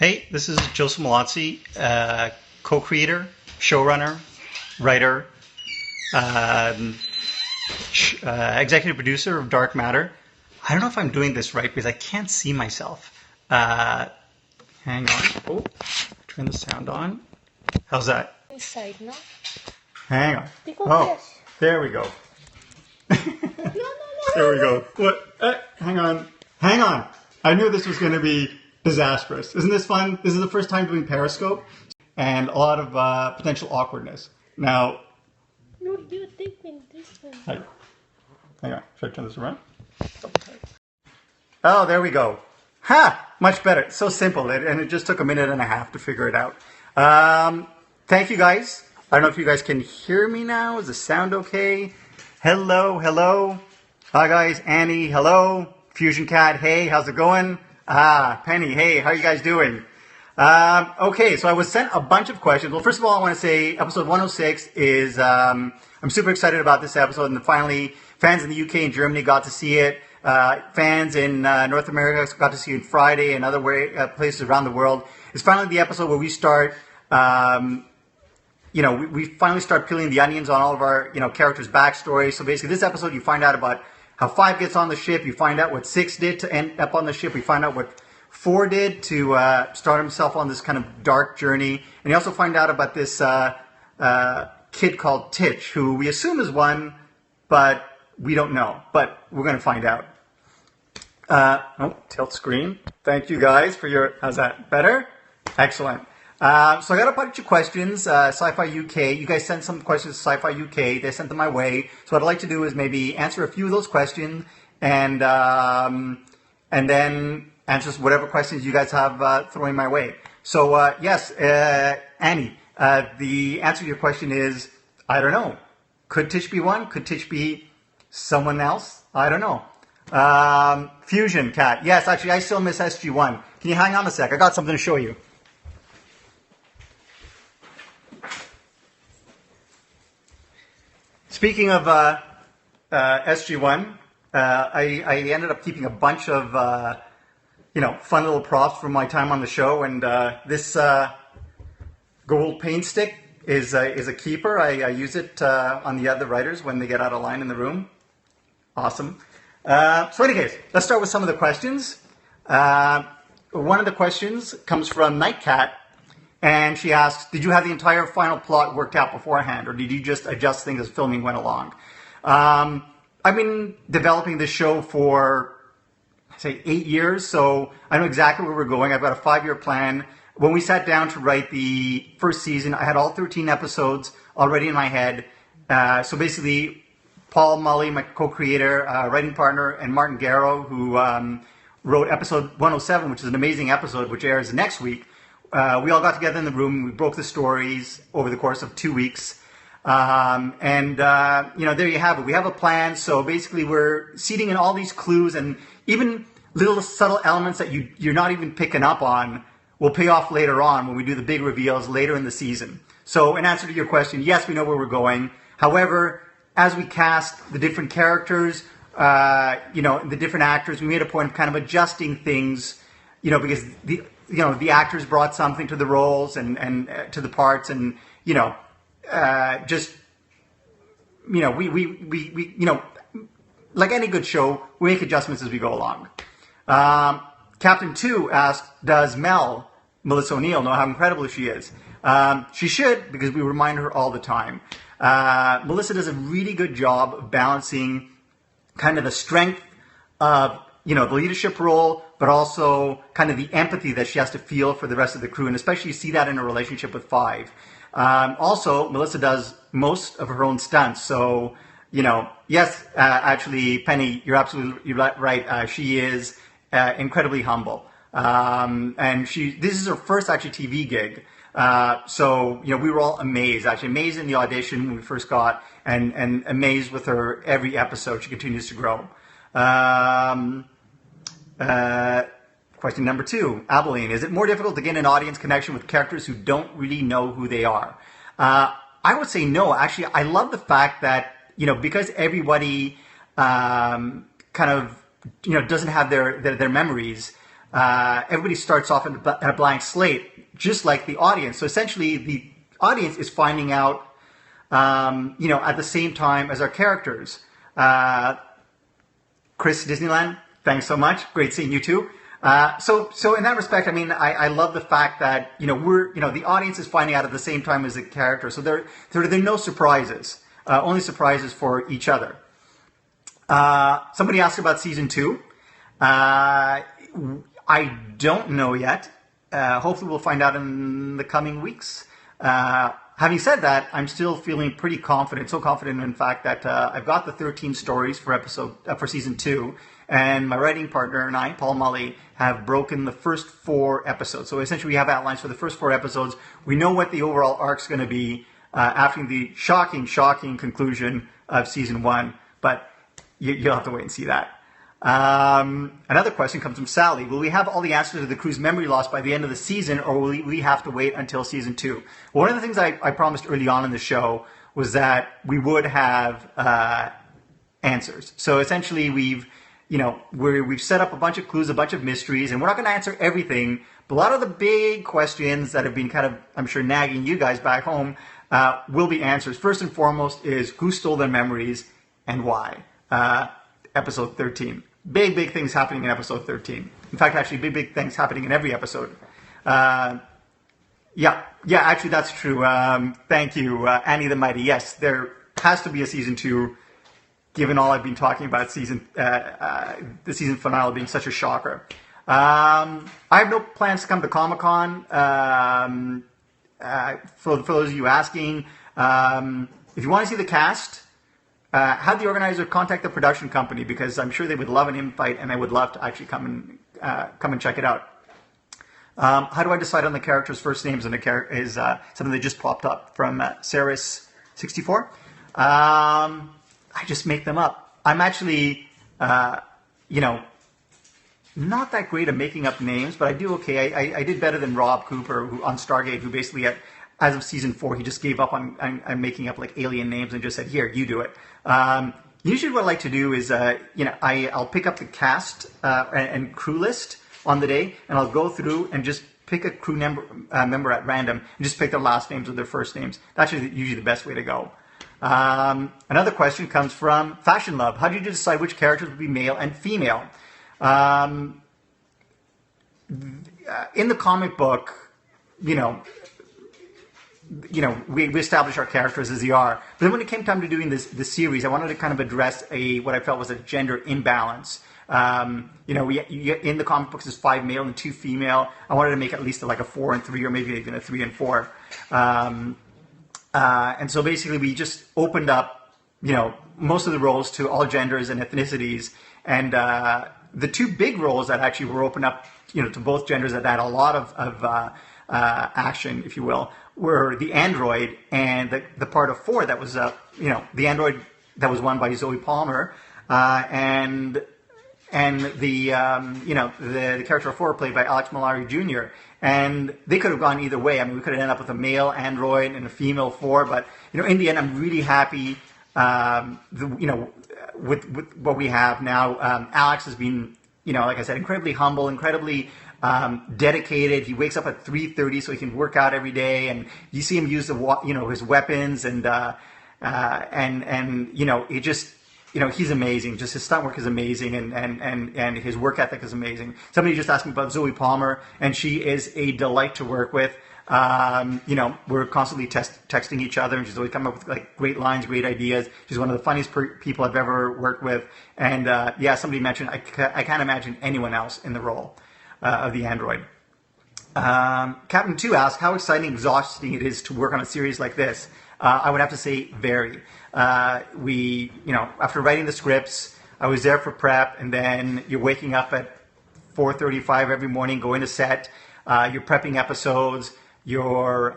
Hey, this is Joseph Mallozzi, co-creator, showrunner, writer, um, executive producer of Dark Matter. I don't know if I'm doing this right because I can't see myself. Hang on. Oh, turn the sound on. How's that? Inside, no? Hang on. Oh, yes. There we go. There we go. What? Hang on. Hang on. I knew this was going to be disastrous. Isn't this fun? This is the first time doing Periscope and a lot of potential awkwardness. Now, no, you take me this one. Hang on. Should I turn this around? Oh, there we go. Ha! Much better. It's so simple. And it just took a minute and a half to figure it out. Thank you guys. I don't know if you guys can hear me now. Is the sound okay? Hello, hello. Hi guys. Annie, hello. Fusion Cat, hey, how's it going? Penny, hey, how are you guys doing? Okay, so I was sent a bunch of questions. Well, first of all, I want to say episode 106 is, I'm super excited about this episode, and finally, fans in the UK and Germany got to see it. Fans in North America got to see it Friday and other places around the world. It's finally the episode where we start, we finally start peeling the onions on all of our, characters' backstory. So basically, this episode, you find out about how 5 gets on the ship. You find out what 6 did to end up on the ship. We find out what 4 did to start himself on this kind of dark journey. And you also find out about this kid called Titch, who we assume is one, but we don't know. But we're going to find out. Tilt screen. Thank you guys for your... How's that? Better? Excellent. So I got a bunch of questions, Sci-Fi UK. You guys sent some questions to Sci-Fi UK. They sent them my way. So what I'd like to do is maybe answer a few of those questions and then answer whatever questions you guys have throwing my way. So yes, Annie, the answer to your question is, I don't know. Could Tish be one? Could Tish be someone else? I don't know. Fusion Cat. Yes, actually, I still miss SG1. Can you hang on a sec? I got something to show you. Speaking of SG1, I ended up keeping a bunch of fun little props from my time on the show, and this gold paint stick is a keeper. I use it on the other writers when they get out of line in the room. Awesome. So in any case, let's start with some of the questions. One of the questions comes from Nightcat. And she asks, did you have the entire final plot worked out beforehand, or did you just adjust things as filming went along? I've been developing this show for, say, 8 years, so I know exactly where we're going. I've got a 5-year plan. When we sat down to write the first season, I had all 13 episodes already in my head. So basically, Paul Mully, my co-creator, writing partner, and Martin Garrow, who wrote episode 107, which is an amazing episode, which airs next week. We all got together in the room. We broke the stories over the course of 2 weeks. There you have it. We have a plan. So basically we're seeding in all these clues, and even little subtle elements that you're not even picking up on will pay off later on when we do the big reveals later in the season. So in answer to your question, yes, we know where we're going. However, as we cast the different characters, the different actors, we made a point of kind of adjusting things, because the actors brought something to the roles and to the parts, and we like any good show, we make adjustments as we go along. Captain 2 asked, does Melissa O'Neill, know how incredible she is? She should, because we remind her all the time. Melissa does a really good job of balancing kind of the strength of the leadership role, but also kind of the empathy that she has to feel for the rest of the crew. And especially you see that in her relationship with 5. Also, Melissa does most of her own stunts. So, yes, actually, Penny, you're absolutely right. She is incredibly humble. And this is her first actually TV gig. So, we were all amazed in the audition when we first got, and amazed with her every episode. She continues to grow. Question number 2, Abilene. Is it more difficult to gain an audience connection with characters who don't really know who they are? I would say no. Actually, I love the fact that, because everybody kind of, doesn't have their memories, everybody starts off in a blank slate, just like the audience. So essentially, the audience is finding out, at the same time as our characters. Chris Disneyland, thanks so much. Great seeing you too. So in that respect, I mean, I love the fact that, the audience is finding out at the same time as the character. So there are no surprises, only surprises for each other. Somebody asked about season 2. I don't know yet. Hopefully we'll find out in the coming weeks. Having said that, I'm still feeling pretty confident, so confident in fact that I've got the 13 stories for season 2, and my writing partner and I, Paul Mully, have broken the first 4 episodes. So essentially we have outlines for the first 4 episodes. We know what the overall arc's going to be after the shocking conclusion of season 1, but you'll have to wait and see that. Another question comes from Sally. Will we have all the answers to the crew's memory loss by the end of the season, or will we have to wait until season 2? Well, one of the things I promised early on in the show was that we would have answers. So essentially, we've set up a bunch of clues, a bunch of mysteries, and we're not going to answer everything. But a lot of the big questions that have been kind of, I'm sure, nagging you guys back home will be answers. First and foremost is who stole their memories and why. Episode 13. Big things happening in episode 13. In fact, actually, big things happening in every episode. Yeah, actually, that's true. Thank you, Annie the Mighty. Yes, there has to be a season 2, given all I've been talking about the season finale being such a shocker. I have no plans to come to Comic-Con. For those of you asking, if you want to see the cast, have the organizer contact the production company, because I'm sure they would love an invite and I would love to actually come and check it out. How do I decide on the characters' first names? And is something that just popped up from Saris64. I just make them up. I'm actually, not that great at making up names, but I do okay. I did better than Rob Cooper on Stargate, who basically as of season 4, he just gave up on making up like alien names and just said, "Here, you do it." Usually, what I like to do is, I'll pick up the cast and crew list on the day, and I'll go through and just pick a crew member at random and just pick their last names or their first names. That's usually the best way to go. Another question comes from Fashion Love. How did you decide which characters would be male and female? In the comic book, we establish our characters as they are. But then when it came time to doing this series, I wanted to kind of address what I felt was a gender imbalance. In the comic books, there's 5 male and 2 female. I wanted to make at least like a 4 and 3, or maybe even a 3 and 4. And so basically, we just opened up, most of the roles to all genders and ethnicities. And the 2 big roles that actually were opened up, to both genders that had a lot of action, if you will, were the android and the part of 4 that was, the android that was won by Zoe Palmer, and the character of 4 played by Alex Malari Jr. And they could have gone either way. I mean, we could have ended up with a male android and a female 4, but in the end, I'm really happy. With what we have now. Alex has been, like I said, incredibly humble, incredibly dedicated. He wakes up at 3:30 so he can work out every day, and you see him use his weapons, and it just, he's amazing. Just his stunt work is amazing, and his work ethic is amazing. Somebody just asked me about Zoe Palmer, and she is a delight to work with. We're constantly texting each other, and she's always coming up with like great lines, great ideas. She's one of the funniest people I've ever worked with. And somebody mentioned I can't imagine anyone else in the role of the android. Captain 2 asked how exciting and exhausting it is to work on a series like this. I would have to say very. After writing the scripts, I was there for prep, and then you're waking up at 4:35 every morning, going to set. You're prepping episodes. You're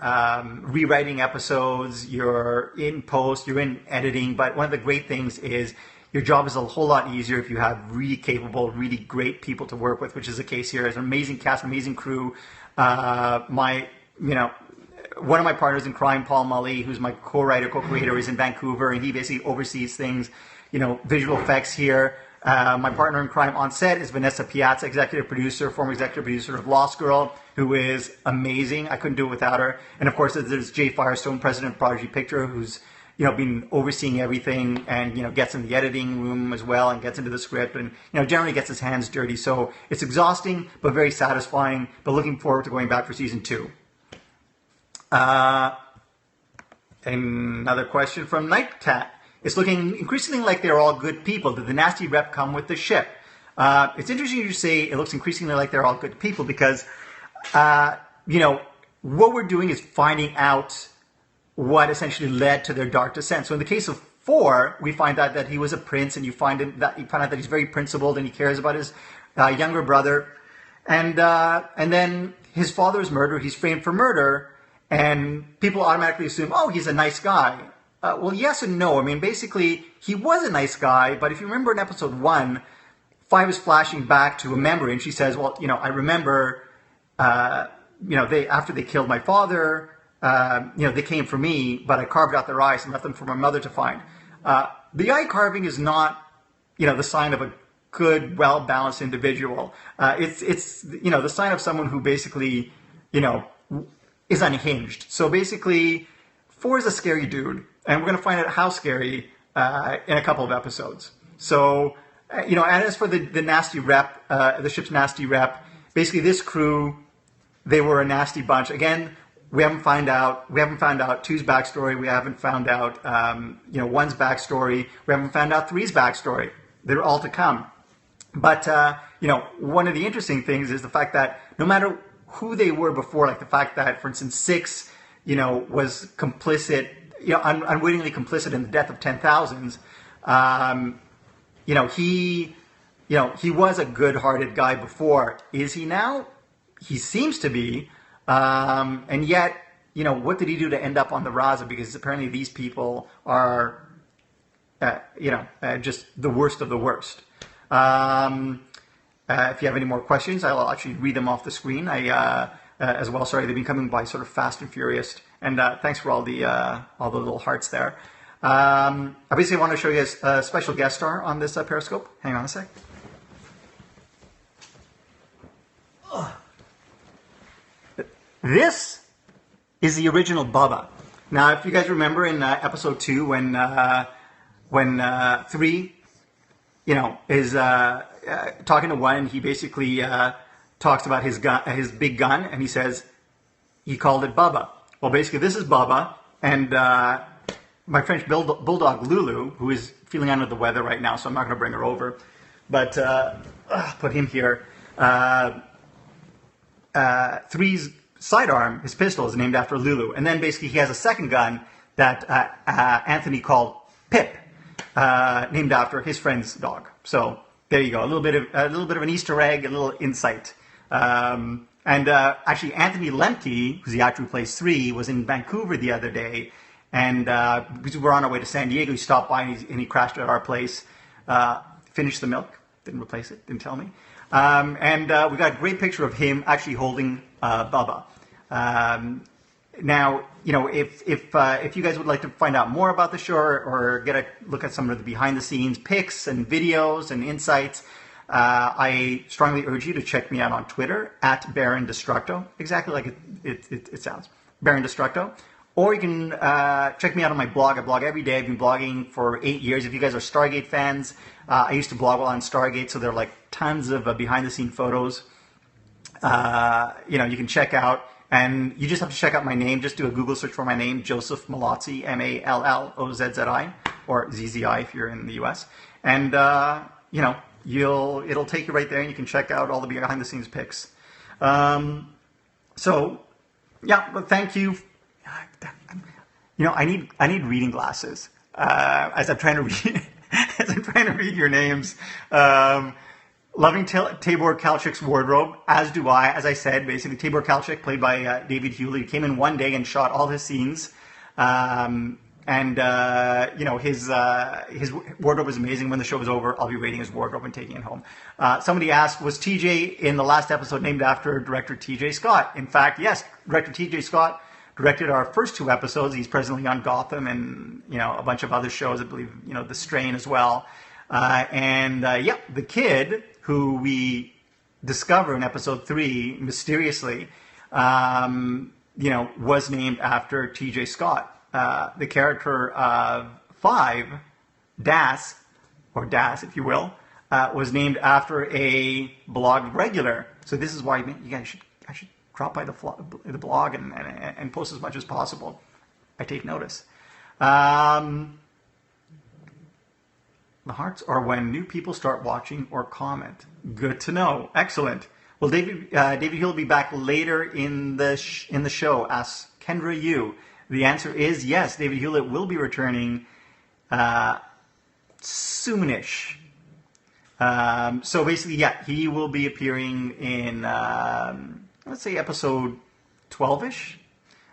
rewriting episodes, you're in post, you're in editing, but one of the great things is your job is a whole lot easier if you have really capable, really great people to work with, which is the case here. It's an amazing cast, amazing crew. One of my partners in crime, Paul Mully, who's my co-writer, co-creator, is in Vancouver, and he basically oversees things, visual effects here. My partner in crime on set is Vanessa Piazza, executive producer, former executive producer of Lost Girl, who is amazing. I couldn't do it without her. And of course, there's Jay Firestone, president of Prodigy Picture, who's been overseeing everything and gets in the editing room as well and gets into the script and generally gets his hands dirty. So it's exhausting but very satisfying. But looking forward to going back for season 2. Another question from Nightcat. It's looking increasingly like they're all good people. Did the nasty rep come with the ship? It's interesting you say it looks increasingly like they're all good people because, what we're doing is finding out what essentially led to their dark descent. So in the case of 4, we find out that he was a prince, and you find out that he's very principled and he cares about his younger brother. And then his father is murdered. He's framed for murder. And people automatically assume, oh, he's a nice guy. Well, yes and no. I mean, basically, he was a nice guy, but if you remember in episode 1, 5 is flashing back to a memory, and she says, well, I remember, after they killed my father, they came for me, but I carved out their eyes and left them for my mother to find. The eye carving is not, the sign of a good, well-balanced individual. It's the sign of someone who basically, is unhinged. So basically, 4 is a scary dude, and we're going to find out how scary in a couple of episodes. So, and as for the nasty rep, the ship's nasty rep, basically this crew, they were a nasty bunch. Again, we haven't found out 2's backstory. We haven't found out 1's backstory. We haven't found out 3's backstory. They're all to come. But one of the interesting things is the fact that no matter who they were before, like the fact that, for instance, 6, was complicit, unwittingly complicit in the death of 10,000s. He was a good-hearted guy before. Is he now? He seems to be. And yet, what did he do to end up on the Raza? Because apparently these people are, just the worst of the worst. If you have any more questions, I'll actually read them off the screen. As well. Sorry, they've been coming by sort of fast and furious. And thanks for all the little hearts there. I basically want to show you a special guest star on this Periscope. Hang on a sec. This is the original Bubba. Now, if you guys remember in episode 2 when 3, is talking to 1, and he basically talks about his gun, his big gun, and he says he called it Bubba. Well, basically, this is Bubba, and my French bulldog Lulu, who is feeling under the weather right now, so I'm not going to bring her over, but put him here. 3's sidearm, his pistol, is named after Lulu, and then basically he has a second gun that Anthony called Pip, named after his friend's dog. So there you go, a little bit of an Easter egg, a little insight. Actually, Anthony Lemke, who's the actor who plays 3, was in Vancouver the other day, and because we were on our way to San Diego, he stopped by and he crashed at our place, finished the milk, didn't replace it, didn't tell me, and we got a great picture of him actually holding Bubba. Now, if you guys would like to find out more about the show or get a look at some of the behind-the-scenes pics and videos and insights, I strongly urge you to check me out on Twitter at Baron Destructo, exactly like it sounds, Baron Destructo. Or you can check me out on my blog. I blog every day. I've been blogging for 8 years. If you guys are Stargate fans, I used to blog while on Stargate, so there are like tons of behind-the-scene photos. You can check out. And you just have to check out my name. Just do a Google search for my name, Joseph Mallozzi, Mallozzi, or ZZI if you're in the U.S. And it'll take you right there, and you can check out all the behind-the-scenes pics. But thank you. I need reading glasses as I'm trying to read your names. Loving Tabor Kalchik's wardrobe, as do I. As I said, basically, Tabor Kalchik, played by David Hewley, came in one day and shot all his scenes. His wardrobe was amazing. When the show was over, I'll be rating his wardrobe and taking it home. Somebody asked, was TJ in the last episode named after director TJ Scott? In fact, yes, director TJ Scott directed our first 2 episodes. He's presently on Gotham and, a bunch of other shows, I believe, The Strain as well. The kid who we discover in episode 3 mysteriously, was named after T.J. Scott, the character of 5, Das, or Das, if you will, was named after a blog regular. So this is why I should drop by the blog and post as much as possible. I take notice. The hearts are when new people start watching or comment. Good to know. Excellent. Well, David Hill will be back later in the show. Asks Kendra Yu. The answer is yes. David Hewlett will be returning soonish. So basically, he will be appearing in let's say episode 12-ish.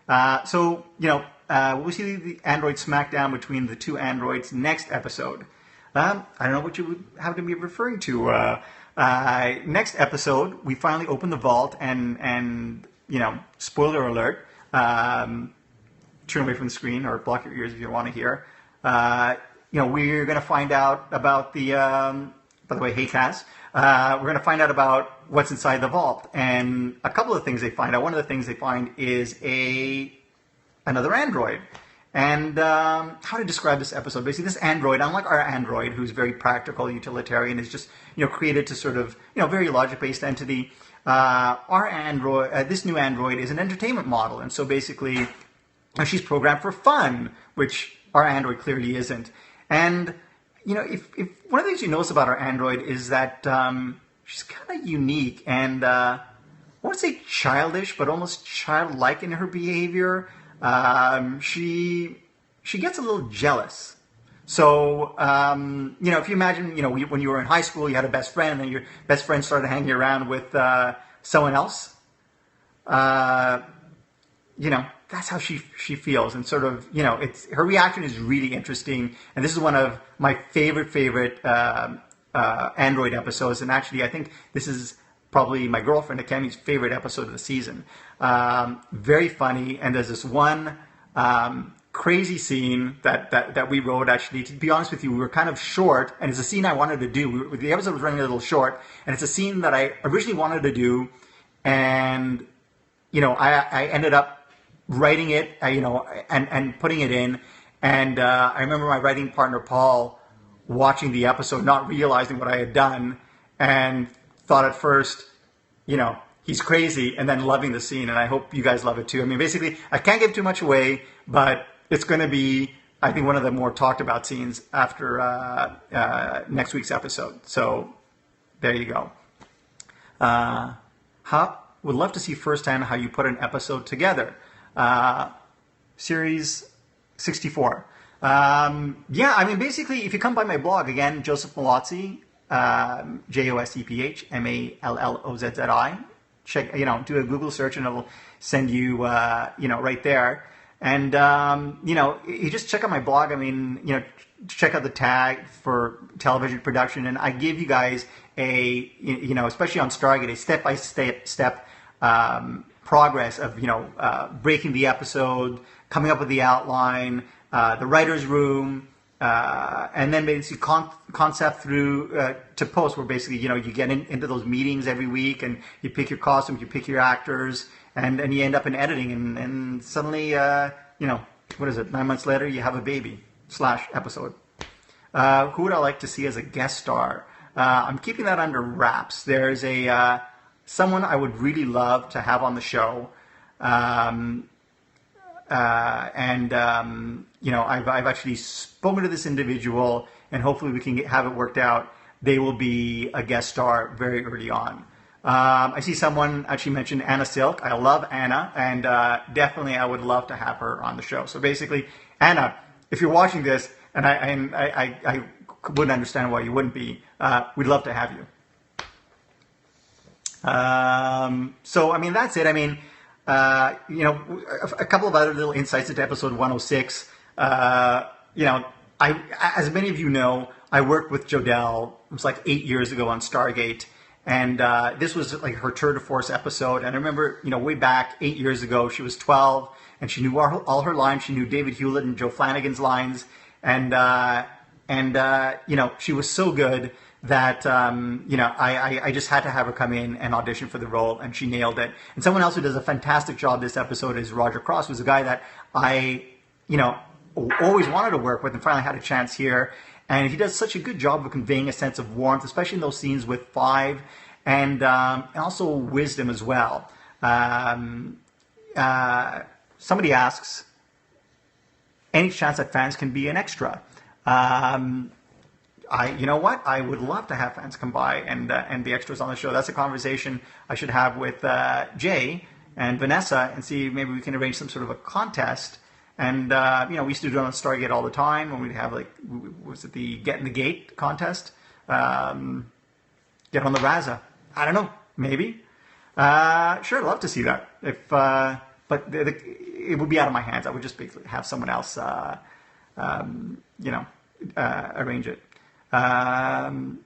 We'll see the Android smackdown between the two androids next episode. I don't know what you would have to be referring to. Next episode, we finally open the vault and spoiler alert, turn away from the screen or block your ears if you want to hear. We're going to find out about the, by the way, hey Cass, we're going to find out about what's inside the vault. And a couple of things they find out. One of the things they find is another android. And how to describe this episode? Basically, this android, unlike our android, who's very practical, utilitarian, is just created to sort of very logic-based entity. Our android, this new android, is an entertainment model, and so basically, she's programmed for fun, which our android clearly isn't. And if one of the things you notice about our android is that she's kind of unique and I won't say childish, but almost childlike in her behavior. She gets a little jealous. So, if you imagine, when you were in high school, you had a best friend, and your best friend started hanging around with someone else. That's how she feels, and sort of, her reaction is really interesting. And this is one of my favorite Android episodes. And actually, I think this is probably my girlfriend Akemi's favorite episode of the season. Very funny, and there's this one crazy scene that we wrote. Actually, to be honest with you, we were kind of short, and it's a scene I wanted to do. The episode was running a little short, and it's a scene that I originally wanted to do, and I ended up writing it, and putting it in. And I remember my writing partner Paul watching the episode, not realizing what I had done, and thought at first, he's crazy, and then loving the scene, and I hope you guys love it too. I mean, basically, I can't give too much away, but it's going to be, I think, one of the more talked about scenes after next week's episode. So, there you go. Would love to see firsthand how you put an episode together. Series 64. Basically, if you come by my blog, again, Joseph Mallozzi, JOSEPH MALLOZZI. Check, do a Google search and it'll send you, right there. And, you just check out my blog. I mean, check out the tag for television production. And I give you guys especially on Stargate, a step-by-step progress of, breaking the episode, coming up with the outline, the writer's room, and then basically concept through to post, where basically you get into those meetings every week and you pick your costumes, you pick your actors, and you end up in editing, and suddenly what is it, 9 months later you have a baby / episode. Who would I like to see as a guest star? I'm keeping that under wraps. There's someone I would really love to have on the show. I've actually spoken to this individual, and hopefully we can have it worked out. They will be a guest star very early on. I see someone actually mentioned Anna Silk. I love Anna, and definitely I would love to have her on the show. So basically, Anna, if you're watching this, and I wouldn't understand why you wouldn't be, we'd love to have you. That's it. A couple of other little insights into episode 106. As many of you know, I worked with Jodelle, it was like 8 years ago on Stargate, and this was like her tour de force episode. And I remember, way back 8 years ago, she was 12, and she knew all her lines. She knew David Hewlett and Joe Flanagan's lines, and And, she was so good that, I just had to have her come in and audition for the role, and she nailed it. And someone else who does a fantastic job this episode is Roger Cross, who's a guy that I, always wanted to work with and finally had a chance here. And he does such a good job of conveying a sense of warmth, especially in those scenes with Five, and also wisdom as well. Somebody asks, any chance that fans can be an extra? You know what? I would love to have fans come by and be extras on the show. That's a conversation I should have with Jay and Vanessa and see if maybe we can arrange some sort of a contest. And, we used to do it on Stargate all the time when we'd have, was it the Get in the Gate contest? Get on the Raza. I don't know. Maybe. Sure, I'd love to see that. But it would be out of my hands. I would just basically have someone else, arrange it. Annie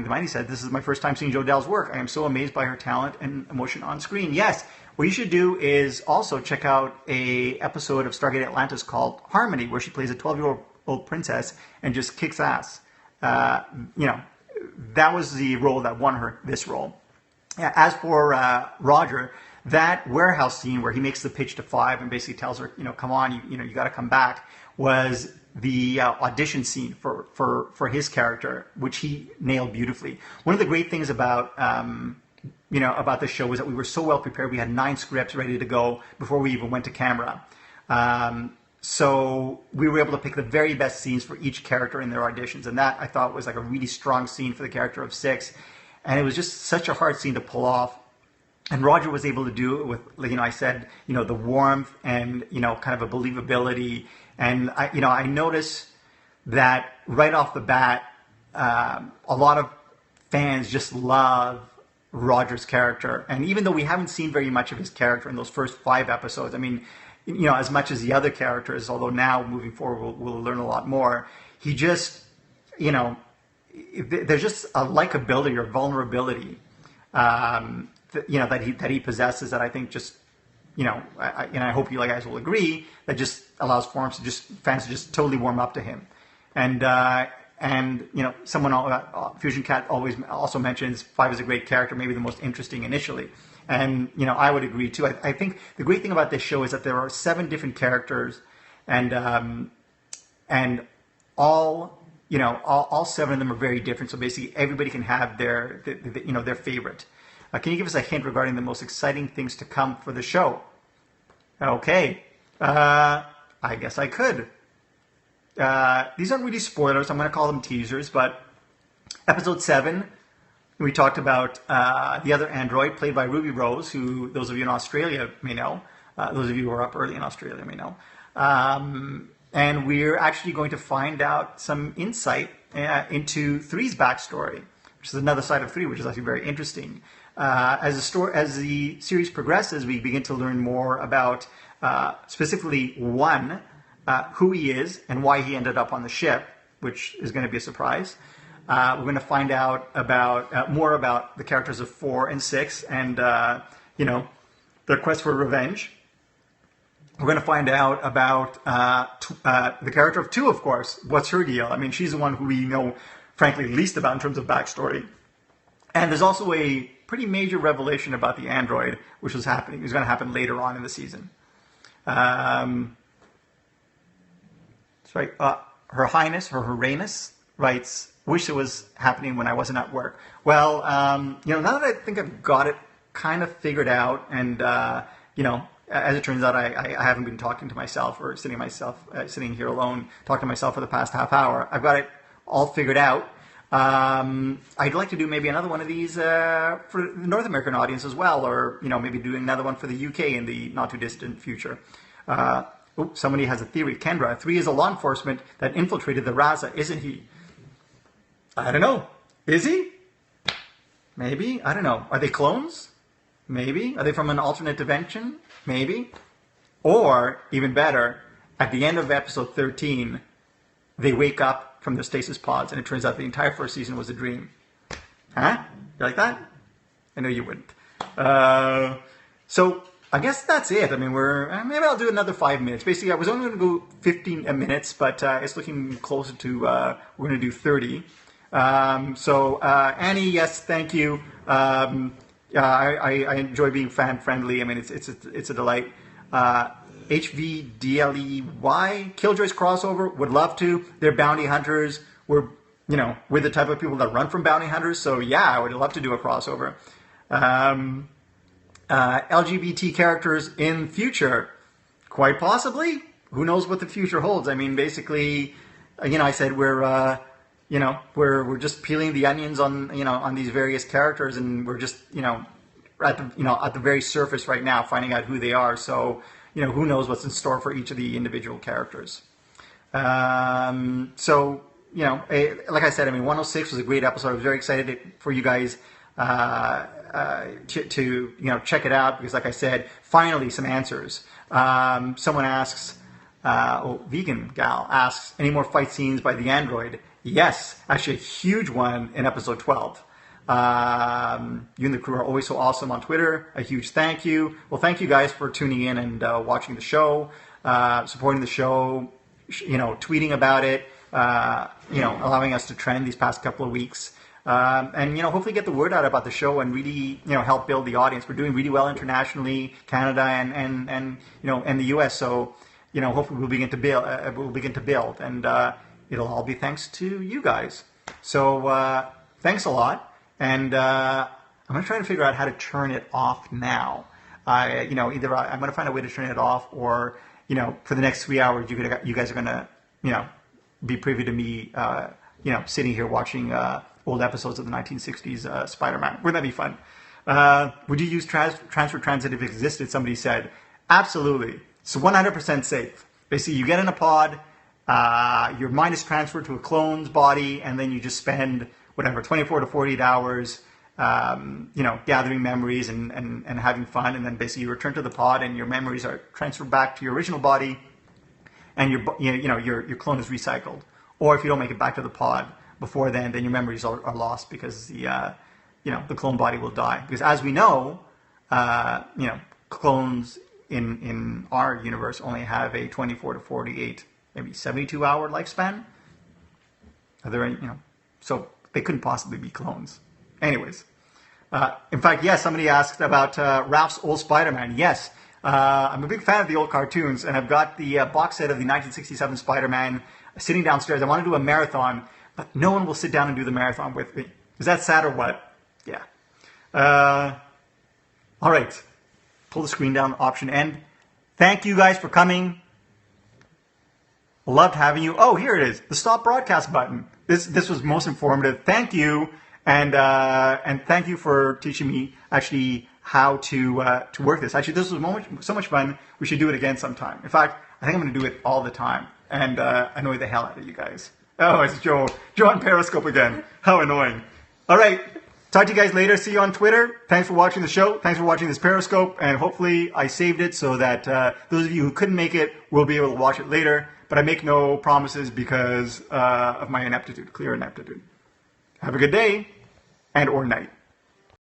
Devine said, this is my first time seeing Jodell's work. I am so amazed by her talent and emotion on screen. Yes, what you should do is also check out a episode of Stargate Atlantis called Harmony, where she plays a 12-year-old princess and just kicks ass. That was the role that won her this role. As for Roger, that warehouse scene where he makes the pitch to Five and basically tells her, come on, you got to come back, was the audition scene for his character, which he nailed beautifully. One of the great things about about the show was that we were so well prepared. We had 9 scripts ready to go before we even went to camera. So we were able to pick the very best scenes for each character in their auditions, and that I thought was like a really strong scene for the character of Six. And it was just such a hard scene to pull off. And Roger was able to do it with, I said, the warmth and, kind of a believability. And I noticed that right off the bat, a lot of fans just love Roger's character. And even though we haven't seen very much of his character in those first 5 episodes, I mean, as much as the other characters, although now moving forward we'll learn a lot more, he just, there's just a likability or vulnerability, that he possesses that I think just, I hope you guys will agree, that just allows fans to just totally warm up to him. And someone, Fusion Cat also mentions Five is a great character, maybe the most interesting initially. And, I would agree too. I think the great thing about this show is that there are 7 different characters and all 7 of them are very different. So basically everybody can have their favorite. Can you give us a hint regarding the most exciting things to come for the show? Okay. I guess I could. These aren't really spoilers. I'm going to call them teasers. But episode 7, we talked about the other android played by Ruby Rose, who those of you in Australia may know. Those of you who are up early in Australia may know. And we're actually going to find out some insight into 3's backstory, which is another side of 3, which is actually very interesting. As the series progresses, we begin to learn more about specifically 1, who he is and why he ended up on the ship, which is going to be a surprise. We're going to find out about more about the characters of 4 and 6 and their quest for revenge. We're going to find out about the character of 2, of course. What's her deal? I mean, she's the one who we know, frankly, least about in terms of backstory. And there's also a pretty major revelation about the android, which was going to happen later on in the season. That's right. Her Highness writes, wish it was happening when I wasn't at work. Well, now that I think I've got it kind of figured out, and, as it turns out, I haven't been talking to myself or sitting here alone, talking to myself for the past half hour. I've got it all figured out. I'd like to do maybe another one of these for the North American audience as well, or maybe doing another one for the UK in the not too distant future. Somebody has a theory. Kendra, 3 is a law enforcement that infiltrated the Raza, isn't he? I don't know. Is he? Maybe. I don't know. Are they clones? Maybe. Are they from an alternate dimension? Maybe. Or, even better, at the end of episode 13, they wake up from their stasis pods, and it turns out the entire first season was a dream. Huh? You like that? I know you wouldn't. So, I guess that's it. I mean, maybe I'll do another 5 minutes. Basically, I was only going to go 15 minutes, but it's looking closer to we're going to do 30. Annie, yes, thank you. I enjoy being fan friendly. I mean, it's a delight. HVDLEY Killjoys crossover, would love to. They're bounty hunters. We're the type of people that run from bounty hunters. So yeah, I would love to do a crossover. LGBT characters in future, quite possibly. Who knows what the future holds? I mean, basically, I said we're just peeling the onions on these various characters, and we're just at the very surface right now, finding out who they are. So who knows what's in store for each of the individual characters. Like I said, I mean, 106 was a great episode. I was very excited for you guys to check it out, because like I said, finally some answers. Someone asks, vegan gal asks, any more fight scenes by the android? Yes, actually a huge one in episode 12. You and the crew are always so awesome on Twitter. A huge thank you. Well, thank you guys for tuning in and watching the show, supporting the show, tweeting about it, allowing us to trend these past couple of weeks. And hopefully get the word out about the show and really help build the audience. We're doing really well internationally, Canada and the US. So hopefully we'll begin to build, and it'll all be thanks to you guys. So thanks a lot, and I'm gonna try to figure out how to turn it off now. Either I'm gonna find a way to turn it off, or for the next 3 hours you guys are gonna be privy to me sitting here watching old episodes of the 1960s Spider-Man. Wouldn't that be fun? Would you use transfer transit if it existed? Somebody said. Absolutely. It's 100% safe. Basically, you get in a pod, your mind is transferred to a clone's body, and then you just spend, 24 to 48 hours, gathering memories and having fun, and then basically you return to the pod, and your memories are transferred back to your original body, and your clone is recycled. Or if you don't make it back to the pod before then your memories are lost, because the clone body will die. Because as we know, clones in our universe only have a 24 to 48, maybe 72 hour lifespan. Are there any, so they couldn't possibly be clones. Anyways, in fact, yes, somebody asked about Ralph's old Spider-Man. Yes, I'm a big fan of the old cartoons, and I've got the box set of the 1967 Spider-Man sitting downstairs. I want to do a marathon, but no one will sit down and do the marathon with me. Is that sad or what? Yeah. All right. Pull the screen down, option end. Thank you guys for coming. Loved having you. Oh, here it is. The stop broadcast button. This was most informative. Thank you. And thank you for teaching me actually how to work this. Actually, this was so much fun. We should do it again sometime. In fact, I think I'm going to do it all the time and annoy the hell out of you guys. Oh, it's Joe on Periscope again. How annoying. All right. Talk to you guys later. See you on Twitter. Thanks for watching the show. Thanks for watching this Periscope. And hopefully I saved it so that those of you who couldn't make it will be able to watch it later. But I make no promises because of my ineptitude, clear ineptitude. Have a good day and or night.